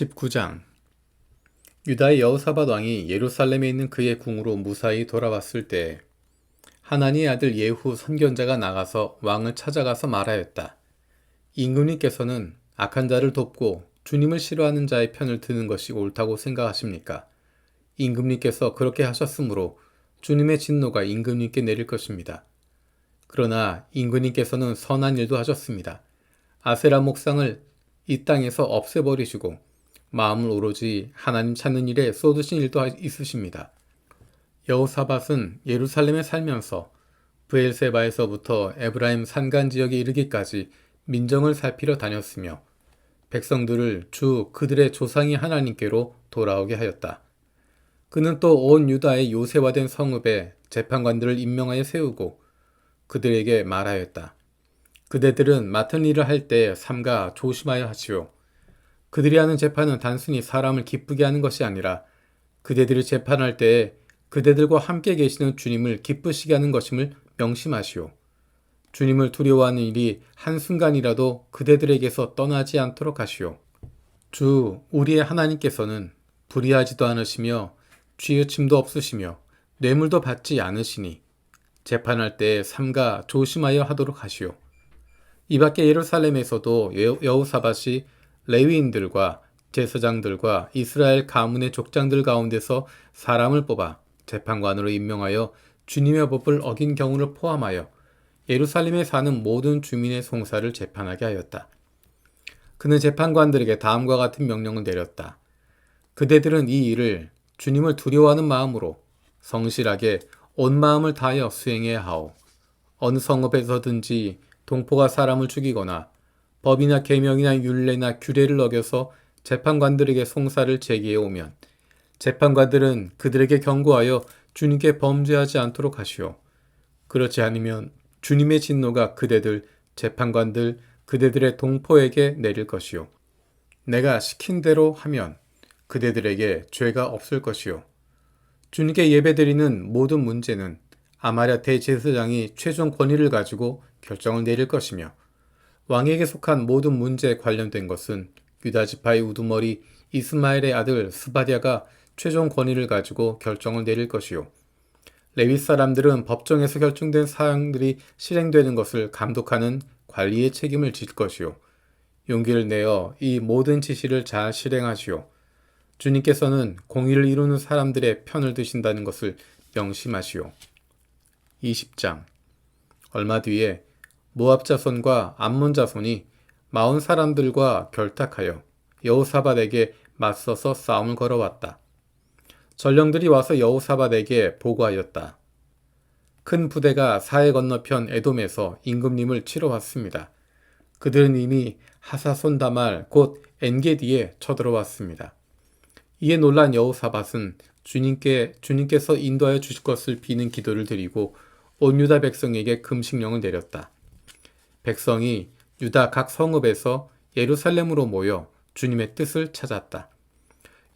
19장 유다의 여호사밧 왕이 예루살렘에 있는 그의 궁으로 무사히 돌아왔을 때 하나니의 아들 예후 선견자가 나가서 왕을 찾아가서 말하였다. 임금님께서는 악한 자를 돕고 주님을 싫어하는 자의 편을 드는 것이 옳다고 생각하십니까? 임금님께서 그렇게 하셨으므로 주님의 진노가 임금님께 내릴 것입니다. 그러나 임금님께서는 선한 일도 하셨습니다. 아세라 목상을 이 땅에서 없애버리시고 마음을 오로지 하나님 찾는 일에 쏟으신 일도 있으십니다. 여호사밧은 예루살렘에 살면서 브엘세바에서부터 에브라임 산간 지역에 이르기까지 민정을 살피러 다녔으며 백성들을 주 그들의 조상이 하나님께로 돌아오게 하였다. 그는 또 온 유다의 요새화된 성읍에 재판관들을 임명하여 세우고 그들에게 말하였다. 그대들은 맡은 일을 할 때 삼가 조심하여 하시오. 그들이 하는 재판은 단순히 사람을 기쁘게 하는 것이 아니라 그대들이 재판할 때에 그대들과 함께 계시는 주님을 기쁘시게 하는 것임을 명심하시오. 주님을 두려워하는 일이 한순간이라도 그대들에게서 떠나지 않도록 하시오. 주 우리의 하나님께서는 불의하지도 않으시며 쥐어침도 없으시며 뇌물도 받지 않으시니 재판할 때 삼가 조심하여 하도록 하시오. 이 밖에 예루살렘에서도 여호사밧이 레위인들과 제사장들과 이스라엘 가문의 족장들 가운데서 사람을 뽑아 재판관으로 임명하여 주님의 법을 어긴 경우를 포함하여 예루살렘에 사는 모든 주민의 송사를 재판하게 하였다. 그는 재판관들에게 다음과 같은 명령을 내렸다. 그대들은 이 일을 주님을 두려워하는 마음으로 성실하게 온 마음을 다하여 수행해야 하오. 어느 성읍에서든지 동포가 사람을 죽이거나 법이나 계명이나 율례나 규례를 어겨서 재판관들에게 송사를 제기해 오면 재판관들은 그들에게 경고하여 주님께 범죄하지 않도록 하시오. 그렇지 않으면 주님의 진노가 그대들, 재판관들, 그대들의 동포에게 내릴 것이오. 내가 시킨 대로 하면 그대들에게 죄가 없을 것이오. 주님께 예배드리는 모든 문제는 아마랴 대제사장이 최종 권위를 가지고 결정을 내릴 것이며 왕에게 속한 모든 문제에 관련된 것은 유다지파의 우두머리 이스마엘의 아들 스바랴가 최종 권위를 가지고 결정을 내릴 것이요. 레위 사람들은 법정에서 결정된 사항들이 실행되는 것을 감독하는 관리의 책임을 질 것이요. 용기를 내어 이 모든 지시를 잘 실행하시오. 주님께서는 공의를 이루는 사람들의 편을 드신다는 것을 명심하시오. 20장 얼마 뒤에 모압 자손과 암몬 자손이 마온 사람들과 결탁하여 여호사밧에게 맞서서 싸움을 걸어왔다. 전령들이 와서 여호사밧에게 보고하였다. 큰 부대가 사해 건너편 에돔에서 임금님을 치러 왔습니다. 그들은 이미 하사손다말 곧 엔게디에 쳐들어왔습니다. 이에 놀란 여호사밧은 주님께서 인도하여 주실 것을 비는 기도를 드리고 온 유다 백성에게 금식령을 내렸다. 백성이 유다 각 성읍에서 예루살렘으로 모여 주님의 뜻을 찾았다.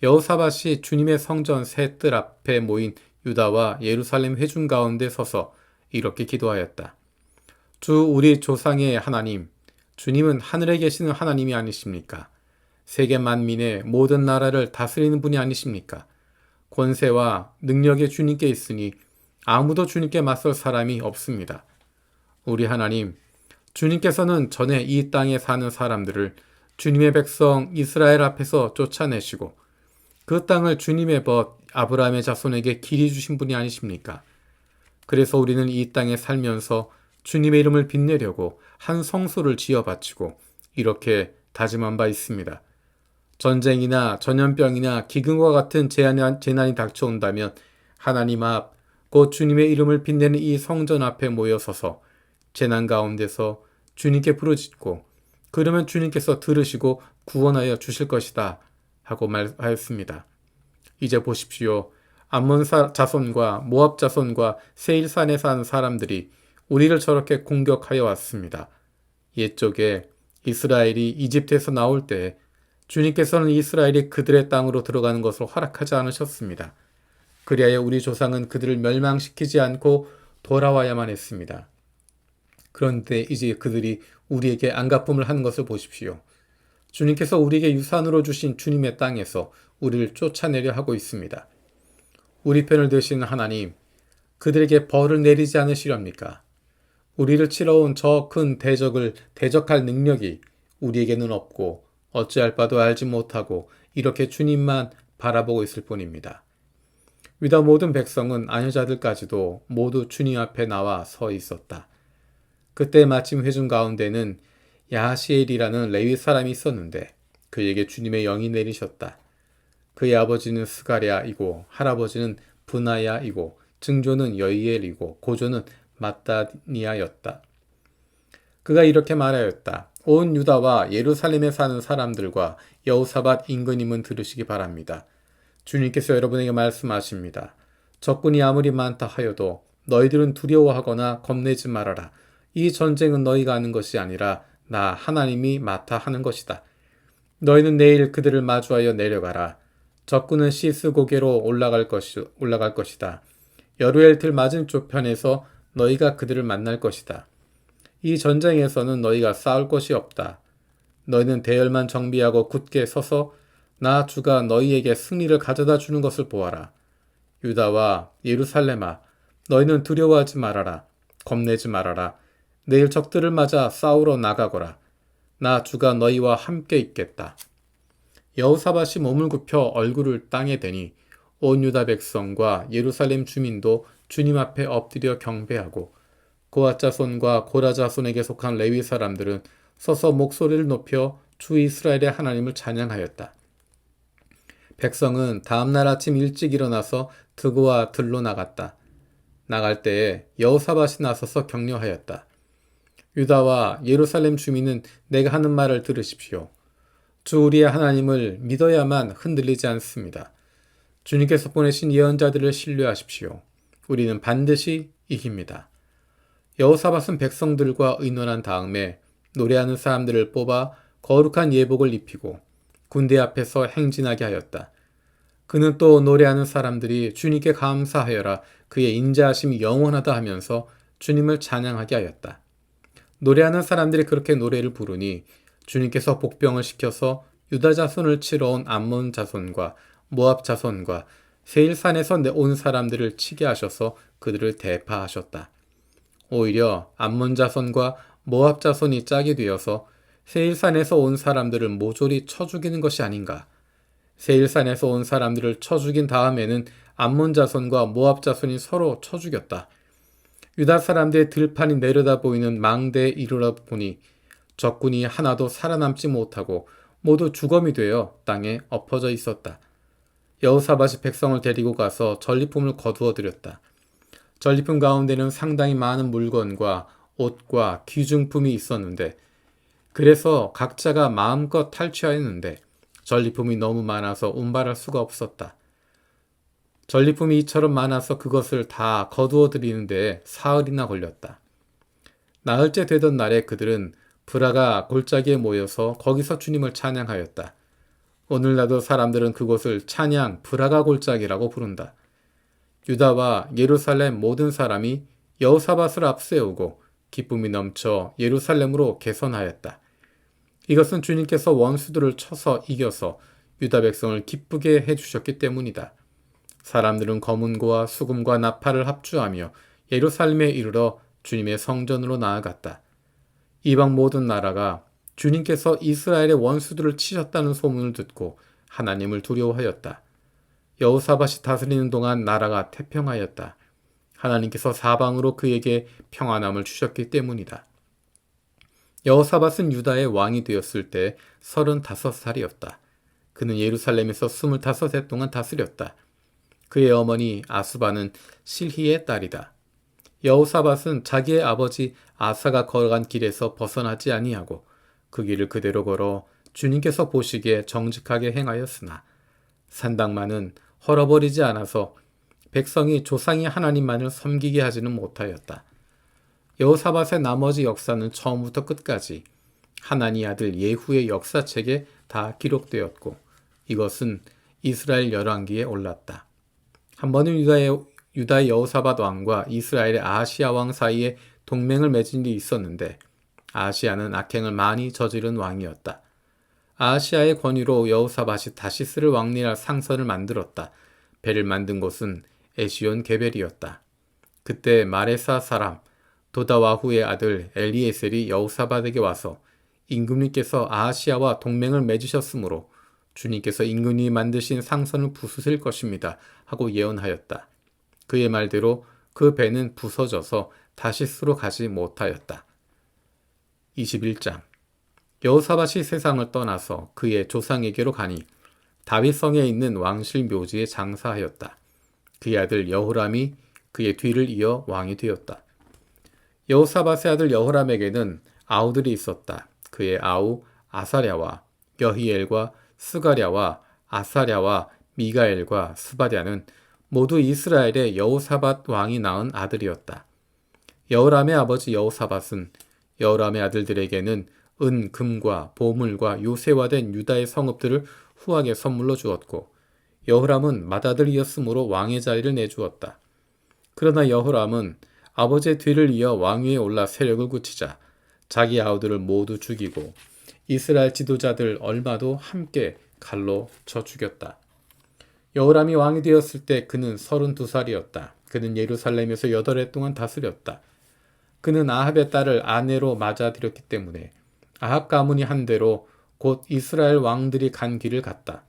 여호사밧이 주님의 성전 세 뜰 앞에 모인 유다와 예루살렘 회중 가운데 서서 이렇게 기도하였다. 주 우리 조상의 하나님, 주님은 하늘에 계시는 하나님이 아니십니까? 세계 만민의 모든 나라를 다스리는 분이 아니십니까? 권세와 능력의 주님께 있으니 아무도 주님께 맞설 사람이 없습니다. 우리 하나님, 주님께서는 전에 이 땅에 사는 사람들을 주님의 백성 이스라엘 앞에서 쫓아내시고 그 땅을 주님의 벗 아브라함의 자손에게 길이 주신 분이 아니십니까? 그래서 우리는 이 땅에 살면서 주님의 이름을 빛내려고 한 성소를 지어 바치고 이렇게 다짐한 바 있습니다. 전쟁이나 전염병이나 기근과 같은 재난이 닥쳐온다면 하나님 앞, 곧 주님의 이름을 빛내는 이 성전 앞에 모여서서 재난 가운데서 주님께 부르짖고 그러면 주님께서 들으시고 구원하여 주실 것이다 하고 말하였습니다. 이제 보십시오. 암몬 자손과 모압 자손과 세일산에 사는 사람들이 우리를 저렇게 공격하여 왔습니다. 옛적에 이스라엘이 이집트에서 나올 때 주님께서는 이스라엘이 그들의 땅으로 들어가는 것을 허락하지 않으셨습니다. 그리하여 우리 조상은 그들을 멸망시키지 않고 돌아와야만 했습니다. 그런데 이제 그들이 우리에게 안갚음을 하는 것을 보십시오. 주님께서 우리에게 유산으로 주신 주님의 땅에서 우리를 쫓아내려 하고 있습니다. 우리 편을 드시는 하나님, 그들에게 벌을 내리지 않으시렵니까? 우리를 치러 온 저 큰 대적을 대적할 능력이 우리에게는 없고 어찌할 바도 알지 못하고 이렇게 주님만 바라보고 있을 뿐입니다. 유다 모든 백성은 아녀자들까지도 모두 주님 앞에 나와 서 있었다. 그때 마침 회중 가운데는 야하시엘이라는 레위 사람이 있었는데 그에게 주님의 영이 내리셨다. 그의 아버지는 스가랴이고 할아버지는 브나야이고 증조는 여이엘이고 고조는 마따니아였다. 그가 이렇게 말하였다. 온 유다와 예루살렘에 사는 사람들과 여호사밧 임금님은 들으시기 바랍니다. 주님께서 여러분에게 말씀하십니다. 적군이 아무리 많다 하여도 너희들은 두려워하거나 겁내지 말아라. 이 전쟁은 너희가 하는 것이 아니라 나 하나님이 맡아 하는 것이다. 너희는 내일 그들을 마주하여 내려가라. 적군은 시스 고개로 올라갈 것이다. 여루엘 들 맞은쪽 편에서 너희가 그들을 만날 것이다. 이 전쟁에서는 너희가 싸울 것이 없다. 너희는 대열만 정비하고 굳게 서서 나 주가 너희에게 승리를 가져다 주는 것을 보아라. 유다와 예루살렘아, 너희는 두려워하지 말아라. 겁내지 말아라. 내일 적들을 맞아 싸우러 나가거라. 나 주가 너희와 함께 있겠다. 여호사밧이 몸을 굽혀 얼굴을 땅에 대니 온 유다 백성과 예루살렘 주민도 주님 앞에 엎드려 경배하고 고앗 자손과 고라 자손에게 속한 레위 사람들은 서서 목소리를 높여 주 이스라엘의 하나님을 찬양하였다. 백성은 다음날 아침 일찍 일어나서 드고와 들로 나갔다. 나갈 때에 여호사밧이 나서서 격려하였다. 유다와 예루살렘 주민은 내가 하는 말을 들으십시오. 주 우리의 하나님을 믿어야만 흔들리지 않습니다. 주님께서 보내신 예언자들을 신뢰하십시오. 우리는 반드시 이깁니다. 여호사밧은 백성들과 의논한 다음에 노래하는 사람들을 뽑아 거룩한 예복을 입히고 군대 앞에서 행진하게 하였다. 그는 또 노래하는 사람들이 주님께 감사하여라 그의 인자하심이 영원하다 하면서 주님을 찬양하게 하였다. 노래하는 사람들이 그렇게 노래를 부르니 주님께서 복병을 시켜서 유다 자손을 치러 온 암몬 자손과 모압 자손과 세일산에서 온 사람들을 치게 하셔서 그들을 대파하셨다. 오히려 암몬 자손과 모압 자손이 짝이 되어서 세일산에서 온 사람들을 모조리 쳐 죽이는 것이 아닌가. 세일산에서 온 사람들을 쳐 죽인 다음에는 암몬 자손과 모압 자손이 서로 쳐 죽였다. 유다 사람들의 들판이 내려다 보이는 망대에 이르러 보니 적군이 하나도 살아남지 못하고 모두 주검이 되어 땅에 엎어져 있었다. 여호사밧이 백성을 데리고 가서 전리품을 거두어 드렸다. 전리품 가운데는 상당히 많은 물건과 옷과 귀중품이 있었는데 그래서 각자가 마음껏 탈취하였는데 전리품이 너무 많아서 운반할 수가 없었다. 전리품이 이처럼 많아서 그것을 다 거두어 드리는 데 사흘이나 걸렸다. 나흘째 되던 날에 그들은 브라가 골짜기에 모여서 거기서 주님을 찬양하였다. 오늘날도 사람들은 그곳을 찬양 브라가 골짜기라고 부른다. 유다와 예루살렘 모든 사람이 여호사밧을 앞세우고 기쁨이 넘쳐 예루살렘으로 개선하였다. 이것은 주님께서 원수들을 쳐서 이겨서 유다 백성을 기쁘게 해주셨기 때문이다. 사람들은 검은고와 수금과 나팔을 합주하며 예루살렘에 이르러 주님의 성전으로 나아갔다. 이방 모든 나라가 주님께서 이스라엘의 원수들을 치셨다는 소문을 듣고 하나님을 두려워하였다. 여호사밧이 다스리는 동안 나라가 태평하였다. 하나님께서 사방으로 그에게 평안함을 주셨기 때문이다. 여호사밧은 유다의 왕이 되었을 때 35살이었다. 그는 예루살렘에서 25해 동안 다스렸다. 그의 어머니 아수바는 실히의 딸이다. 여호사밧은 자기의 아버지 아사가 걸어간 길에서 벗어나지 아니하고 그 길을 그대로 걸어 주님께서 보시기에 정직하게 행하였으나 산당만은 헐어버리지 않아서 백성이 조상이 하나님만을 섬기게 하지는 못하였다. 여호사밧의 나머지 역사는 처음부터 끝까지 하나니 아들 예후의 역사책에 다 기록되었고 이것은 이스라엘 열왕기에 올랐다. 한 번은 유다의 여호사밧 왕과 이스라엘의 아하시야 왕 사이에 동맹을 맺은 일이 있었는데 아하시야는 악행을 많이 저지른 왕이었다. 아하시아의 권위로 여호사밧이 다시스를 왕래할 상선을 만들었다. 배를 만든 곳은 에시온 게벨이었다. 그때 마레사 사람 도다와후의 아들 엘리에셀이 여호사밧에게 와서 임금님께서 아하시아와 동맹을 맺으셨으므로 주님께서 임금님이 만드신 상선을 부수실 것입니다 하고 예언하였다. 그의 말대로 그 배는 부서져서 다시스로 가지 못하였다. 21장 여호사밧이 세상을 떠나서 그의 조상에게로 가니 다윗성에 있는 왕실 묘지에 장사하였다. 그의 아들 여호람이 그의 뒤를 이어 왕이 되었다. 여호사밧의 아들 여호람에게는 아우들이 있었다. 그의 아우 아사랴와 여히엘과 스가랴와 아사랴와 미가엘과 스바랴는 모두 이스라엘의 여호사밧 왕이 낳은 아들이었다. 여호람의 아버지 여호사밧은 여호람의 아들들에게는 은, 금과 보물과 요새화된 유다의 성읍들을 후하게 선물로 주었고 여호람은 맏아들이었으므로 왕의 자리를 내주었다. 그러나 여호람은 아버지의 뒤를 이어 왕위에 올라 세력을 굳히자 자기 아우들을 모두 죽이고 이스라엘 지도자들 얼마도 함께 칼로 쳐 죽였다. 여호람이 왕이 되었을 때 그는 32살이었다. 그는 예루살렘에서 8해 동안 다스렸다. 그는 아합의 딸을 아내로 맞아들였기 때문에 아합 가문이 한 대로 곧 이스라엘 왕들이 간 길을 갔다.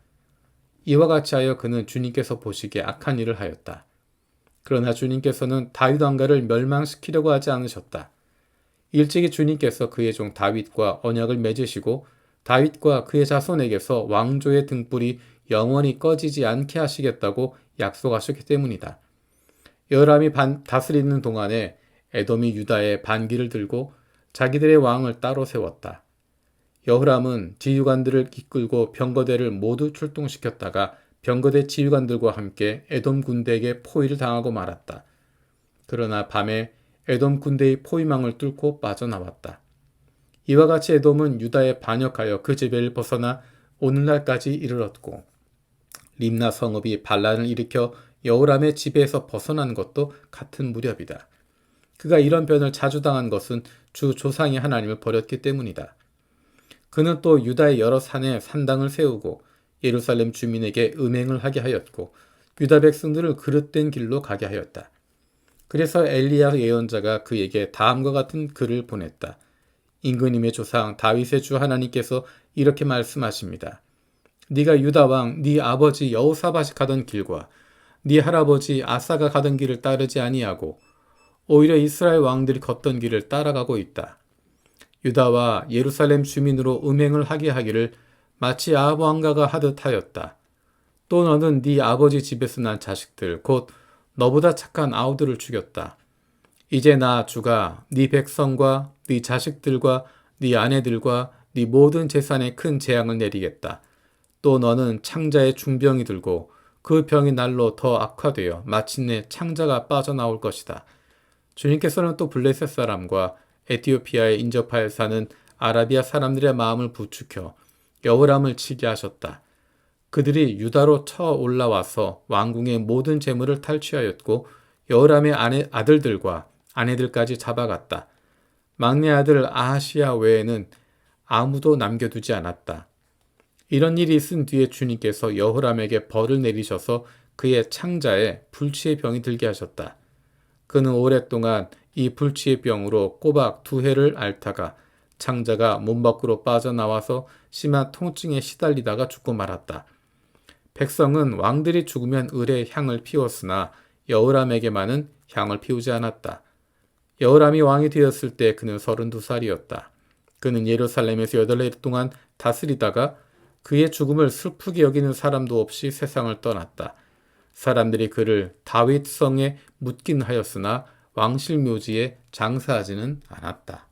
이와 같이 하여 그는 주님께서 보시기에 악한 일을 하였다. 그러나 주님께서는 다윗 왕가를 멸망시키려고 하지 않으셨다. 일찍이 주님께서 그의 종 다윗과 언약을 맺으시고 다윗과 그의 자손에게서 왕조의 등불이 영원히 꺼지지 않게 하시겠다고 약속하셨기 때문이다. 여호람이 다스리는 동안에 에돔이 유다의 반기를 들고 자기들의 왕을 따로 세웠다. 여호람은 지휘관들을 이끌고 병거대를 모두 출동시켰다가 병거대 지휘관들과 함께 에돔 군대에게 포위를 당하고 말았다. 그러나 밤에 에돔 군대의 포위망을 뚫고 빠져나왔다. 이와 같이 에돔은 유다에 반역하여 그 지배를 벗어나 오늘날까지 이르렀고 림나 성읍이 반란을 일으켜 여호람의 지배에서 벗어난 것도 같은 무렵이다. 그가 이런 변을 자주 당한 것은 주 조상이 하나님을 버렸기 때문이다. 그는 또 유다의 여러 산에 산당을 세우고 예루살렘 주민에게 음행을 하게 하였고 유다 백성들을 그릇된 길로 가게 하였다. 그래서 엘리야 예언자가 그에게 다음과 같은 글을 보냈다. 임금님의 조상 다윗의 주 하나님께서 이렇게 말씀하십니다. 네가 유다 왕 네 아버지 여호사밧이 가던 길과 네 할아버지 아사가 가던 길을 따르지 아니하고 오히려 이스라엘 왕들이 걷던 길을 따라가고 있다. 유다와 예루살렘 주민으로 음행을 하게 하기를 마치 아합 왕가가 하듯 하였다. 또 너는 네 아버지 집에서 난 자식들 곧 너보다 착한 아우들을 죽였다. 이제 나 주가 네 백성과 네 자식들과 네 아내들과 네 모든 재산에 큰 재앙을 내리겠다. 또 너는 창자의 중병이 들고 그 병이 날로 더 악화되어 마침내 창자가 빠져나올 것이다. 주님께서는 또 블레셋 사람과 에티오피아에 인접하여 사는 아라비아 사람들의 마음을 부추겨 여호람을 치게 하셨다. 그들이 유다로 쳐 올라와서 왕궁의 모든 재물을 탈취하였고 여호람의 아들들과 아내들까지 잡아갔다. 막내 아들 아하시아 외에는 아무도 남겨두지 않았다. 이런 일이 있은 뒤에 주님께서 여호람에게 벌을 내리셔서 그의 창자에 불치의 병이 들게 하셨다. 그는 오랫동안 이 불치의 병으로 꼬박 2해를 앓다가 창자가 몸 밖으로 빠져나와서 심한 통증에 시달리다가 죽고 말았다. 백성은 왕들이 죽으면 을에 향을 피웠으나 여호람에게만은 향을 피우지 않았다. 여호람이 왕이 되었을 때 그는 32살이었다. 그는 예루살렘에서 8해 동안 다스리다가 그의 죽음을 슬프게 여기는 사람도 없이 세상을 떠났다. 사람들이 그를 다윗성에 묻긴 하였으나 왕실 묘지에 장사하지는 않았다.